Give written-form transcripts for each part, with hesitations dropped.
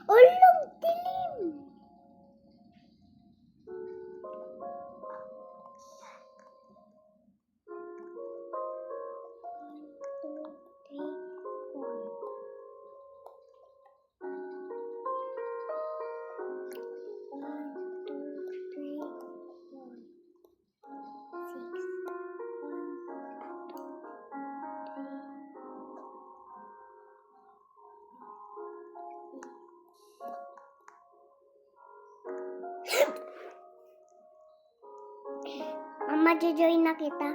Ulang dilim. Mama, jojoin na kita.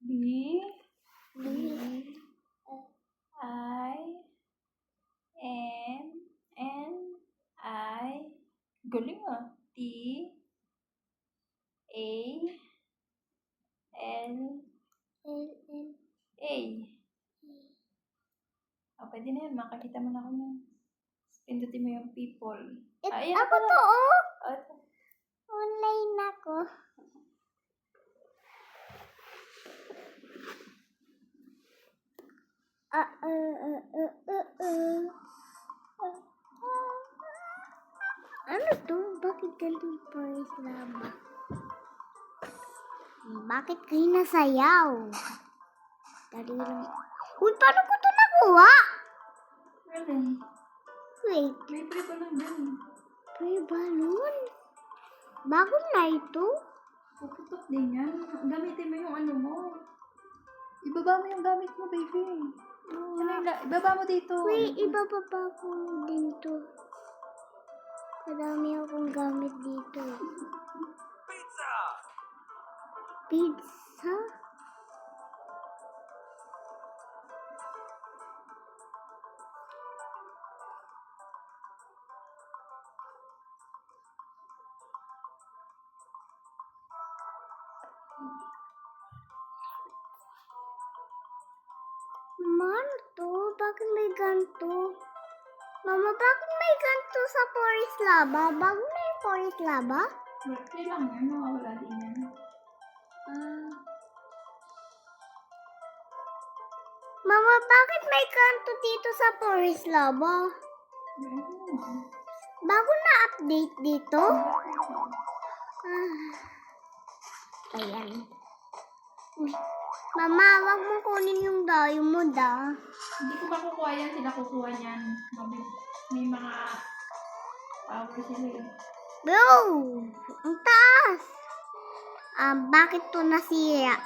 B I N N I. Galing ah. T A L A. Oh, pwede na yan. Makakita mo na ako niyan. Pindutin mo yung people. Ayan Ako pala. to, oh. Oh, ito. Online ako. Ano to? Bakit ganun Forest Lava? Bakit kayo nasayaw? Dali lang. Uy, paano ko to nakuha? Alin? Wait, May pre pa lang dyan. may balon? Bago na ito? Puputok din yan. Gamitin mo yung ano mo. Ibaba mo yung gamit mo, baby. Ibaba mo dito. Wait, ibababa ko din to. Madami akong gamit dito. Pizza? Mano to? Bakit may ganito? Mama, bakit may ganito sa Forest Lava? Bago na yung Forest Lava? Birthday lang yan. Mawawala din yan. Mama, bakit may kanto dito sa Forest Lava? Bago na update dito? Ayan. Mama, wag mo kunin yung diamond ah. Hindi ko makukuha yan. Sila kukuha yan. May mga power sila eh. Bro! Ang taas! Bakit to nasira?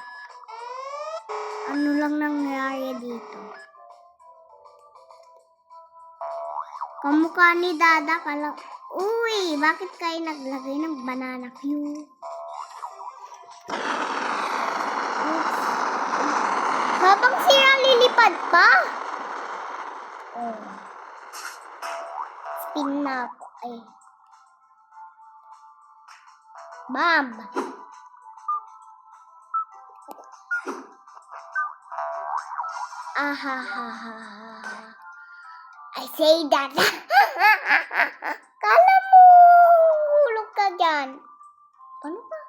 Ano lang nangyari dito? Kamukha ni Dada ka lang. Uy! Bakit kayo naglagay ng banana cue? Habang sila lilipad pa? Oh. Spin na ako. Ay. Bam! Ahahaha. I say that. Kala mo, hulog ka dyan. Paano ba?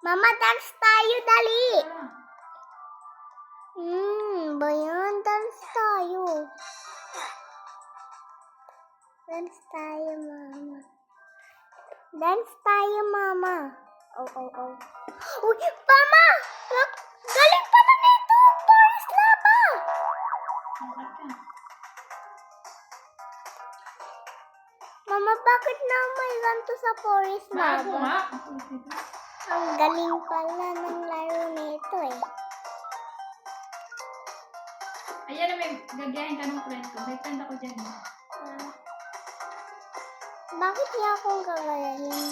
Mama, dance tayo, dali. Ba yan? Dance tayo. Dance tayo, mama. Dance tayo, mama. Oh. Uy, mama! Galing pa na nito! Forest Lava! Mama, bakit na may ganito sa Forest Bago Lava? nga. Ang galing pala ng laro nito eh. Ayan na, may gagayahin ka ng friend ko. May friend ako dyan. Bakit niya akong gagayahin?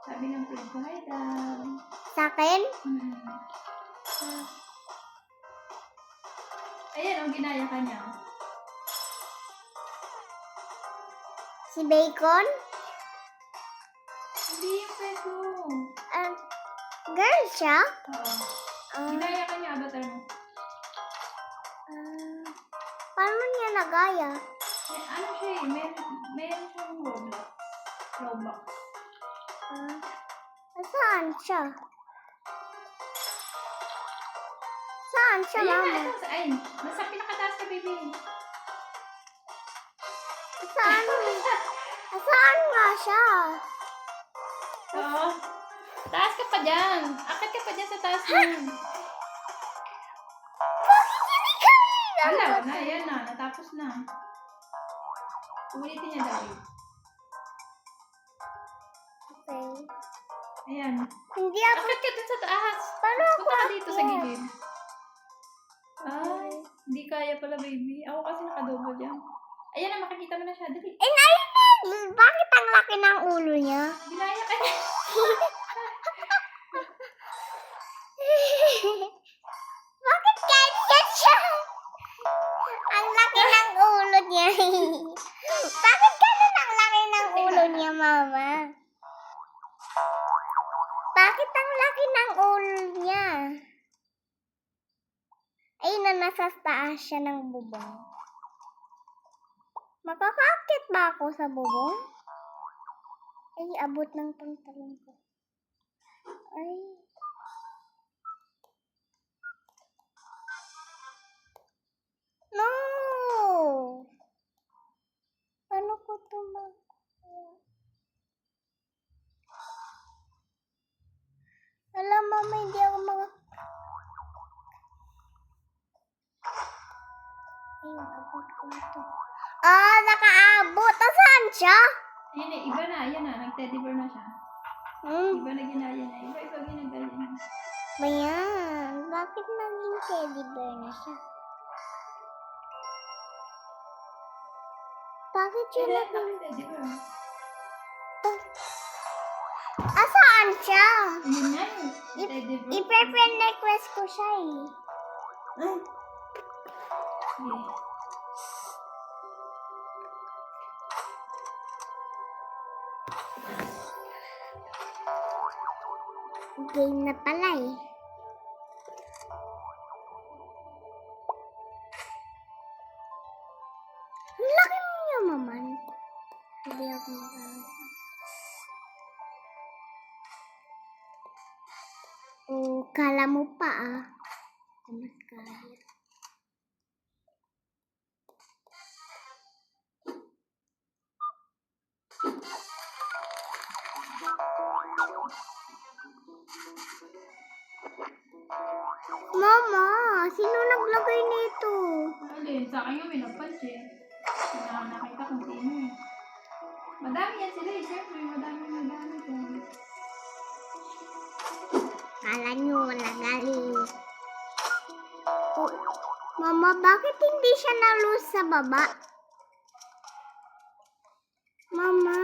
Sabi ng friend ko, hi daw. Sa akin? Ayan, ginaya ka niya. Si Bacon? Hindi yung pet mo. Ah, girl siya? Oo. Ah, Ginaya ka niya, avatar mo. paano niya nagaya? Eh, ano siya eh, meron siyang Roblox. Roblox. Saan siya? Saan siya, Ayan mama? na, ito. Ay, nasa pinakataas ka, baby. Saan? Saan nga siya? Oo. Taas ka pa dyan. Akit ka pa dyan sa taas mo. Bakit hindi kaya? Wala na, yan na. Natapos na. Ulitin niya dahil. Okay. Ayan. Hindi ako. Akit ka dun sa taas. Paano ako Punta ka dito sa aakyat? gilid. Ay, hindi kaya pala, baby. Ako kasi nakadouble dyan. Ayan na, makikita mo na siya. Dali. Bakit ang laki ng ulo niya? Ginaya ka niya. Bakit ganyan siya? Ang laki ng ulo niya. Bakit ganun ang laki ng ulo niya, mama? Bakit ang laki ng ulo niya? Ay, na nasa taas siya ng bubong. Makakakit ba ako sa bubong? Ay, abot ng pantalon ko. Ay. No! Paano ko tumakuha? Alam, mama, hindi ako mga... Ay, abot ko na to. Ah, nakaabot. Saan siya? Ayan na, iba na. Ayan na, nag-teddy bear na siya. Iba na ginaya niya. Iba ginagaya niya. Bayan, bakit naging teddy bear na siya? Bakit siya Ayan, naging... bakit teddy bear? Saan siya? Ayun na yun. Teddy bear. I-friend request ko siya eh. Ay. Sige. Game na pala eh. Ang laki niya, maman. Hindi ako mag-alas. Oh, kala mo pa ah. Mas kaya. Mama, sino naglagay nito? Alin, sa akin yung may nagpansin. Nakita kung sino eh. Madami yan sila eh. Siyempre, madami dyan. Kala nyo wala galing. Oh, Mama, bakit hindi siya nalus sa baba? Mama.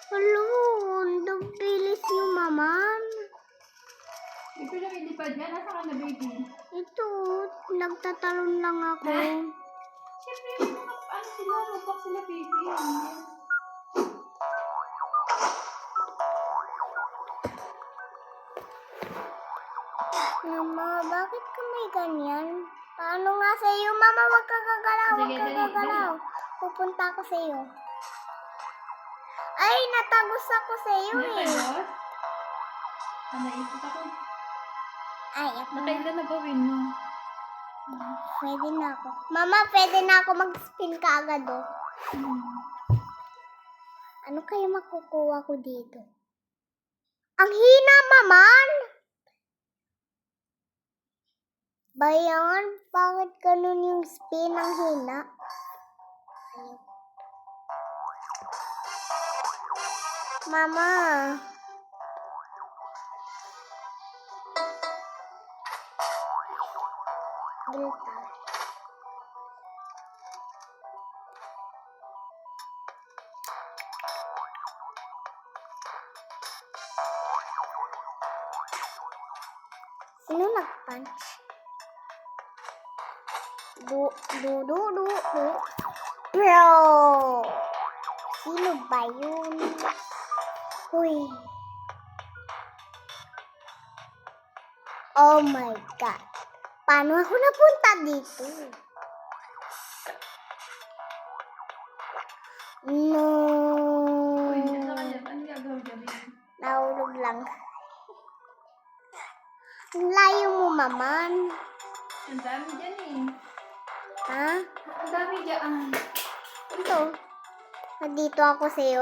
Hello, ang bilis niyo, maman. Ito lang ilipad yan. Nasa ka na, baby? Ito, nagtatalon lang ako. Siyempre, yung mga ano sila, roblox sila, baby. Mama, bakit ka may ganyan? Paano nga sa iyo, mama? Wag ka gagalaw, wag Sige, ka dali, gagalaw. Pupunta ako sa iyo. Ay, natagos ako sa iyo eh. Natagos? Naisip ako. Ay, ako. Nakailan na gawin mo? Pwede na ako. Mama, pwede na ako mag-spin ka agad oh. Ano kaya makukuha ko dito? Ang hina, maman! Bayan, bakit ganun yung spin ang hina? Mama, Gilta. Sino nag-punch? Du. Bro! Sino ba yun? Uy. Oh my God. Paano ako napunta dito? No. Uy, nasa kanya. Ano gagawin gabi? Nahulog lang. Ang layo mo, maman. Ang dami dyan eh. Ha? Ang dami dyan. Ito. Nandito ako sa'yo.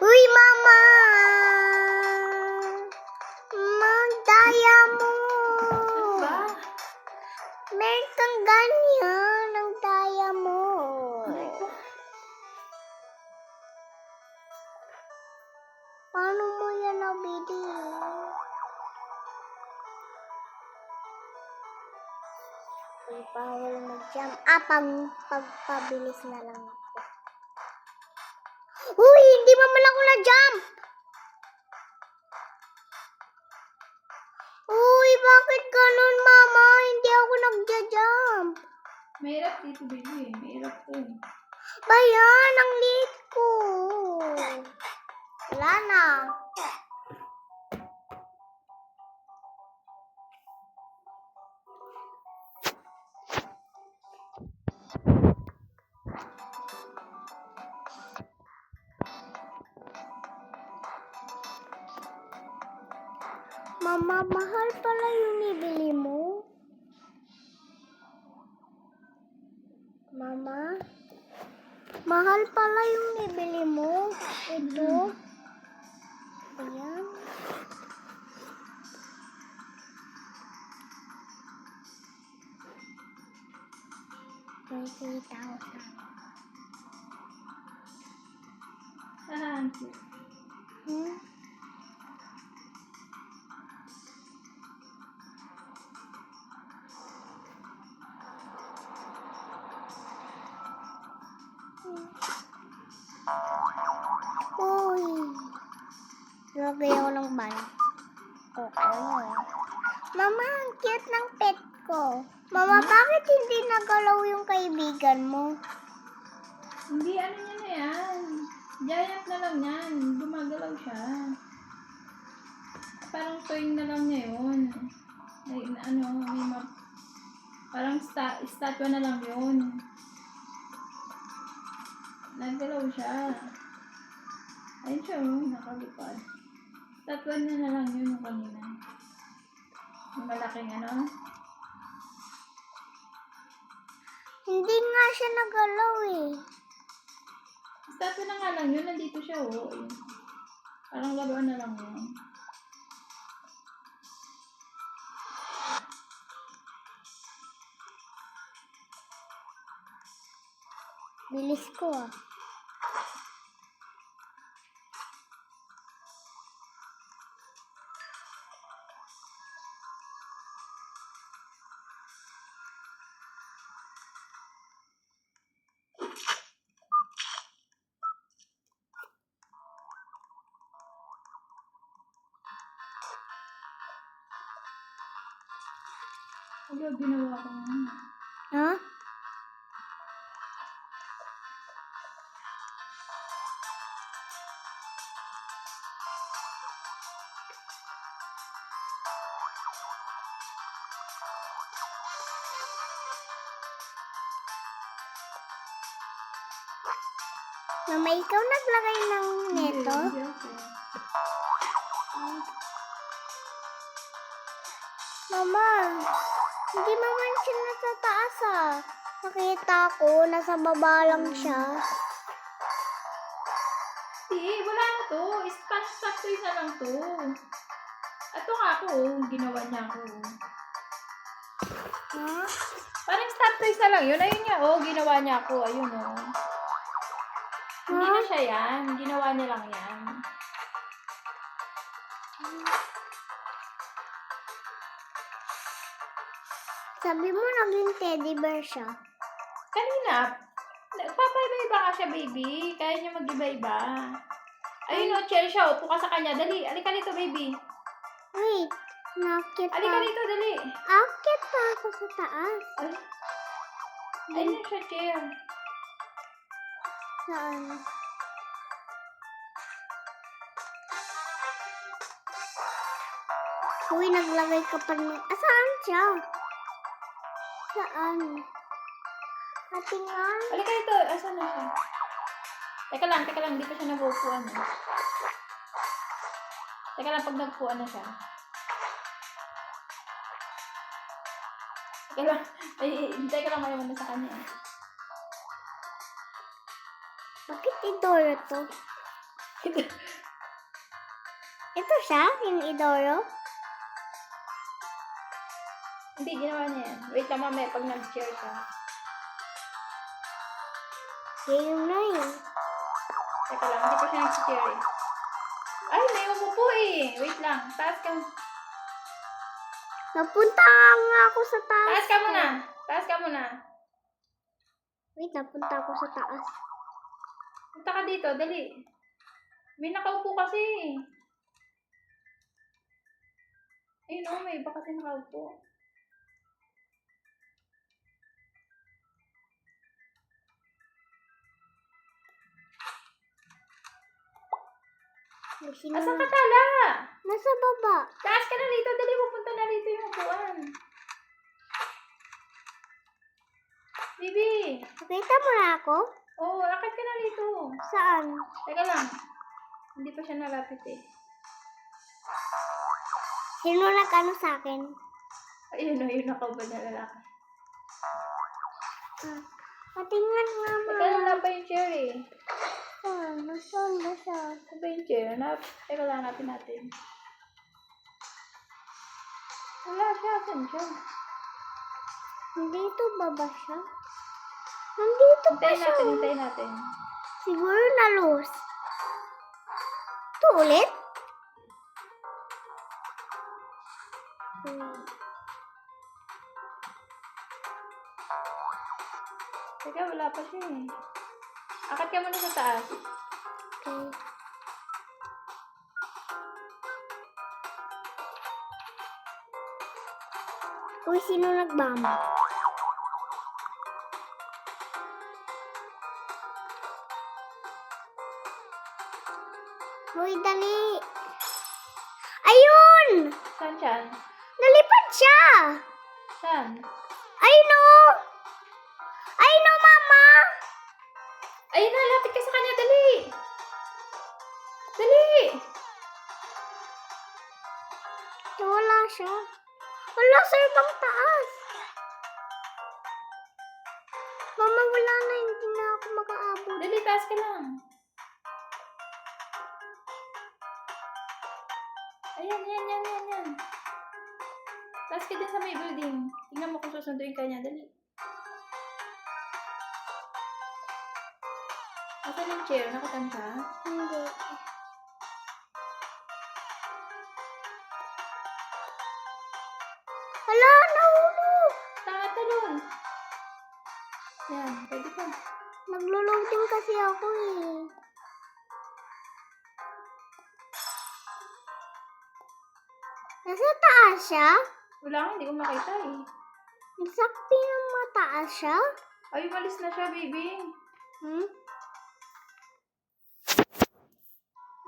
Uy, mama! Magdaya mo! Ano ba? Meron kang ganyan ng daya mo. Aray ko. Paano mo yan nabili? Uy, bawal mag-jump. Pagpabilis na lang ako. Uy, hindi pa man ako na-jump! Uy, bakit ganun, mama? Hindi ako nagja-jump. Mahirap dito, baby. Mahirap to. Bayan, ang late ko. Wala na. Mama, mahal pala yung nibili mo. Mama, mahal pala yung nibili mo. Ito. Ayan. May 3,000. Ah, Hmm? Uy. Lagay ako ng ban. O, ano? Mama, ang cute ng pet ko. Mama, bakit hindi nagalaw yung kaibigan mo? hindi, ano niya na yan. Giant na lang yan. Gumagalaw siya. Parang toy na lang niya yun. Ay, ano, may parang statwa na lang yun. Nagalaw siya. Ayun siya, nakalipad. Statwa na lang yun yung kanina. Yung malaking ano. Hindi nga siya nagalaw eh. Statwa na nga lang yun. Nandito siya, oh. Ayun. Parang laruan na lang yun. Bilis ko ah. Ano ginawa ko ngayon? Ha? Mama, ikaw naglagay ng neto? Hindi ako. Mama, hindi naman siya nasa taas ah. Nakita ko, nasa baba lang siya. Hindi, wala na to. Stop na lang to. Ito nga ako, oh. Ginawa niya ako. Ha? Parang stop toys na lang yun. Ayun nga, oh. Ginawa niya ako. Ayun, oh. Hindi na siya yan. Ginawa niya lang yan. Sabi mo naging teddy bear siya. Kanina, nagpapaiba-iba ka siya, baby. Kaya niya mag-iba-iba. Ayun o, chill siya. Upo ka sa kanya. Dali, alika dito, baby. Wait, nakit pa. Alika dito, dali. Akit pa ako sa taas. Ay, ayun siya, chair. Saan? Uy, naglagay ka pa ng... saan siya? Saan? Hatingan? Alika dito. Asan na siya? Teka lang. Hindi pa siya nabupuan. Teka lang, pag nagpuan na siya. Teka lang. Ay, hintay ka lang mayaman na sa kanya. Bakit Idoro to? Ito siya? Yung Idoro? Hindi, ginawa niya yan. Wait lang, mamaya, pag nag-chair siya. Yung na yun. Teka lang, hindi pa siya nag-chair eh. Ay, may umupo eh. Wait lang, taas ka. Napunta nga ako sa taas. Taas ka muna. Taas ka muna. Wait, napunta ako sa taas. Punta ka dito, dali. May nakaupo kasi. Ayun o, may iba kasi nakaupo. Asan ka tala? Nasa baba. Taas ka na dito, dali. Pupunta na dito yung upuan. Bibi. Nakita mo na ako? Oo, akit ka na dito. Saan? Teka lang. Hindi pa siya nalapit eh. Sino nag-ano sa akin? Ayun o, yung nakaubad na lalaki. Patingnan nga ma. Teka lang, pa yung chair eh. Nasaan ba siya? Ano ba yung chair? Teka lang, hanapin natin. Wala siya, saan siya? Nandito ba ba siya? Nandito pa siya. Hintayin natin. Siguro na-lose. Ito ulit? Teka, wala pa siya eh. Akit ka muna sa taas. Okay. Uy, sino nagbamba? Uy, dali. Ayun! Saan siya? Nalipad siya! Saan? Ayun o! Ayun o, mama! Ayun na, lapit ka sa kanya, dali! Dali! Wala siya. Wala sa ibang taas. Mama, wala na. Hindi na ako makaabot. Dali, taas ka lang. Ayan. Taas ka din sa may building. Tingnan mo kung susunduin ka niya, dali. Asan yung chair? Nakatan ka? Hindi. Hala, nahulog. Talon! Yan, pwede ka. Naglo-loading kasi ako eh. Nasa taas siya? Wala nga, hindi ko makita eh. Nasa pinamataas siya? Ay, umalis na siya, baby.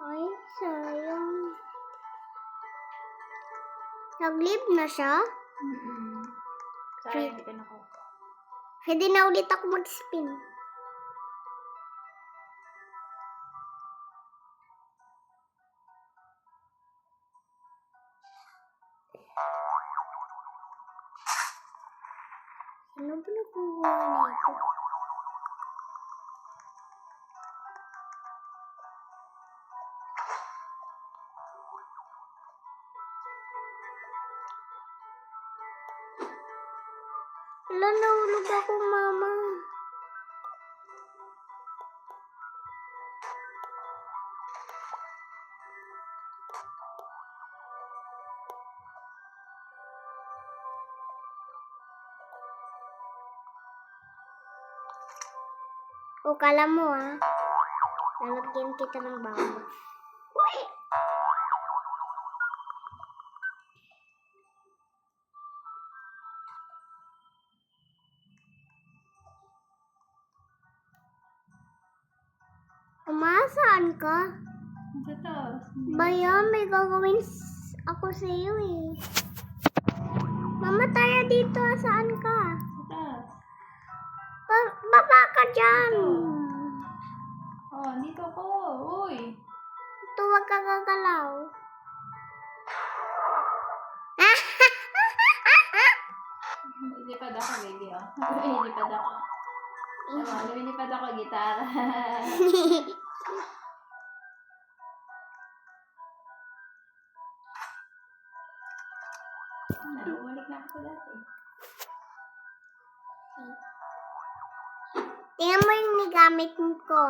Ay, sayang. Nag-leave na siya? Sayang, hindi ka nako. Pwede na ulit ako mag-spin. Ano ba nakuha nito? Wala, nahulog ako, mama. O, kala mo lalagyan kita ng bawang. Saan ka? Sa taas. Bayan, may gagawin ako sa iyo eh. Mama, tayo dito. Saan ka? Sa taas. Baba ka dyan. Oh, dito ko. Uy. Ito, wag ka gagalaw. Lumilipad ako, baby, oh. Lumilipad ako. Tama, lumilipad ako, gitara. Bumalik na ako sa dati. Tingnan mo yung nigamit ko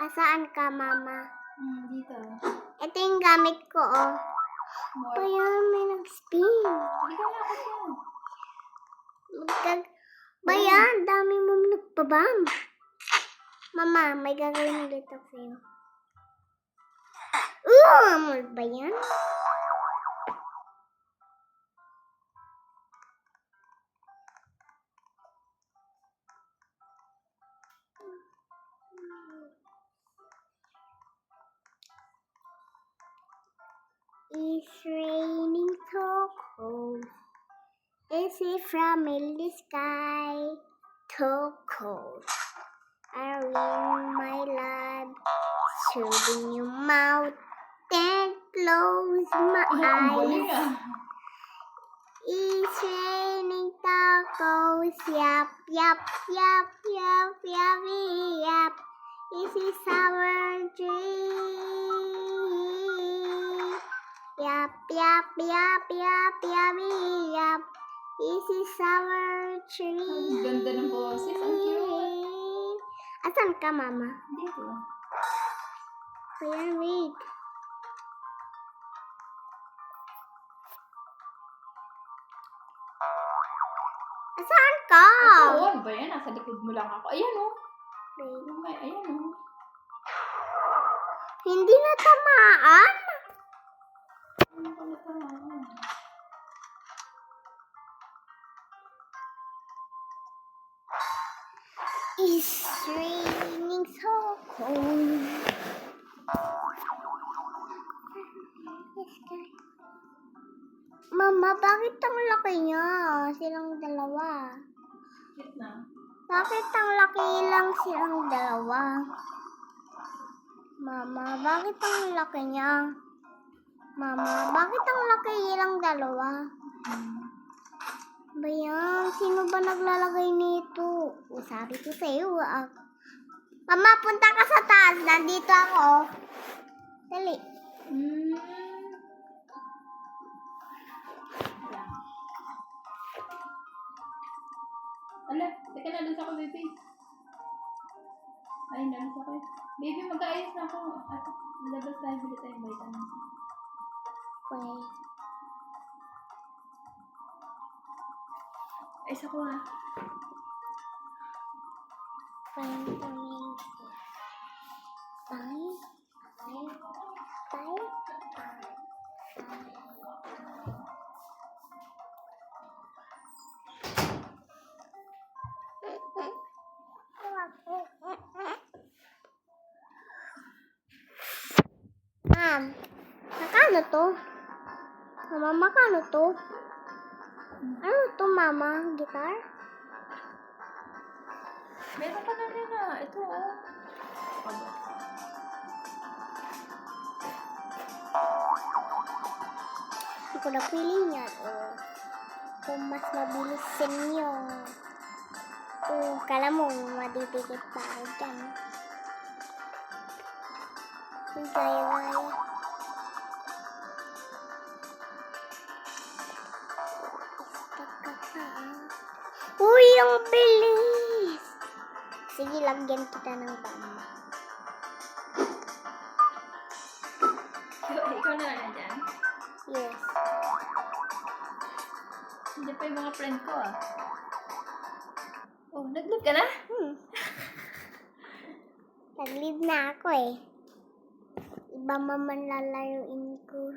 Asaan ka, mama? Dito. Ito yung gamit ko, More. Bayan, may nag-spin. Hindi ka na ako dyan. Bayan, dami mo nagpabam. Mama, may gagawin ulit ako sa'yo. Amor ba yan? It's raining so cold. Is it from in the sky? So cold. I ring my lad, shooting your mouth, then close my Ang galing, eyes. It's raining tacos, yap, yap, yap, yap, yap, yap. This is our dream. Yap, yap, yap, yap, yap, yap. This is our dream. Ang ganda ng boses. Ang cute. Asan ka, mama? Dito. Ayan, wait. Asan ka? Oo, ano ba yan? Nasa likod mo lang ako. Ayan, oh. Ayan, oh. Hindi na tamaan. Ano ka na tamaan? It's raining so cold. Mama, bakit ang laki niya? Silang dalawa. Cute na. Bakit ang laki lang silang dalawa? Mama, bakit ang laki niya? Mama, bakit ang laki nilang dalawa? Bayan, sino ba naglalagay nito? Sabi ko sa'yo, Mama, punta ka sa taas. Nandito ako. Dali. Ala, teka na, lasa ko, baby. Ay, nalasa ko. Baby, mag-aayos na ako. At labas tayo, bili tayong vitamins. Okay. Ayos ako, ha. Ma'am, magkano to? Mama, magkano to? Ano to, mama? Gitar? Meron ka na rin, ha. Ito, oh. Hindi ko na feeling yan. Kung mas mabilis sa inyo. Kala mo, madidikit pa ako dyan. Gaya-gaya. Uy, ang bilis! Sige, lagyan kita ng bamba. Ikaw na lang dyan. Yes. Hindi pa yung mga friend ko, ah. Oh, nag-live ka na? Nag-leave na ako eh. Iba maman lalayuin ko.